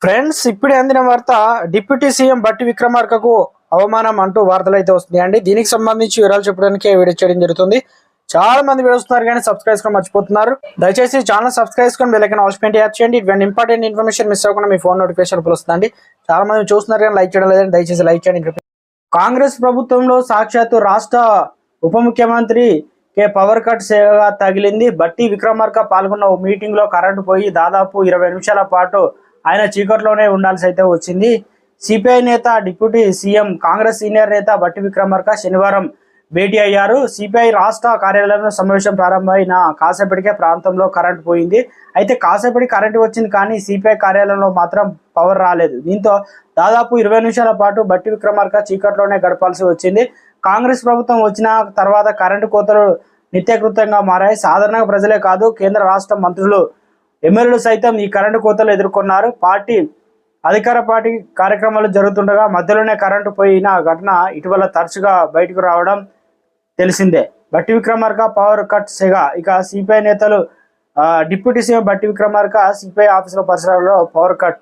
Friends, ఇప్పుడే అందిన వార్త డిప్యూటీ సీఎం బట్టి విక్రమార్కకు అవమానం అంటూ వార్తలు అయితే వస్తున్నాయండి. దీనికి సంబంధించి వివరాలు చెప్పడానికి వీడియో చేయడం జరుగుతుంది. చాలా మంది వీడియోస్తున్నారు కానీ సబ్స్క్రైబ్ చేసుకొని మర్చిపోతున్నారు. దయచేసి ఛానల్ సబ్స్క్రైబ్ చేసుకొని బెల్ ఐకాన్ ఆల్ పెట్టి యాడ్ చేయండి. ఇటువంటి ఇంపార్టెంట్ ఇన్ఫర్మేషన్ మిస్ అవ్వకుండా మీ ఫోన్ నోటిఫికేషన్ వస్తుందండి. చాలా మంది చూస్తున్నారు కానీ లైక్ చేయడం లేదని దయచేసి లైక్ చేయండి. కాంగ్రెస్ ప్రభుత్వంలో సాక్షాత్తు రాష్ట్ర ఉప ముఖ్యమంత్రి పవర్ కట్ సేవగా తగిలింది. బట్టి విక్రమార్క పాల్గొన్న ఓ మీటింగ్ లో కరెంటు పోయి దాదాపు 20 నిమిషాల పాటు ఆయన చీకట్లోనే ఉండాల్సి అయితే వచ్చింది. సిపిఐ నేత, డిప్యూటీ సీఎం, కాంగ్రెస్ సీనియర్ నేత బట్టి విక్రమార్క శనివారం భేటీ అయ్యారు. సిపిఐ రాష్ట్ర కార్యాలయంలో సమావేశం ప్రారంభమైన కాసేపటికే ప్రాంతంలో కరెంటు పోయింది. అయితే కాసేపటి కరెంటు వచ్చింది కానీ సిపిఐ కార్యాలయంలో మాత్రం పవర్ రాలేదు. దీంతో దాదాపు 20 నిమిషాల పాటు బట్టి విక్రమార్క చీకట్లోనే గడపాల్సి వచ్చింది. కాంగ్రెస్ ప్రభుత్వం వచ్చిన తర్వాత కరెంటు కోతలు నిత్యకృతంగా మారాయి. సాధారణంగా ప్రజలే కాదు, కేంద్ర రాష్ట్ర మంత్రులు, ఎమ్మెల్యేలు సైతం ఈ కరెంటు కోతలు ఎదుర్కొన్నారు. అధికార పార్టీ కార్యక్రమాలు జరుగుతుండగా మధ్యలోనే కరెంటు పోయిన ఘటన ఇటీవల తరచుగా బయటకు రావడం తెలిసిందే. బట్టి విక్రమార్క పవర్ కట్ సెగ. ఇక సిపిఐ నేతలు, డిప్యూటీ సీఎం బట్టి విక్రమార్క సిపిఐ ఆఫీసుల పరిసరాల్లో పవర్ కట్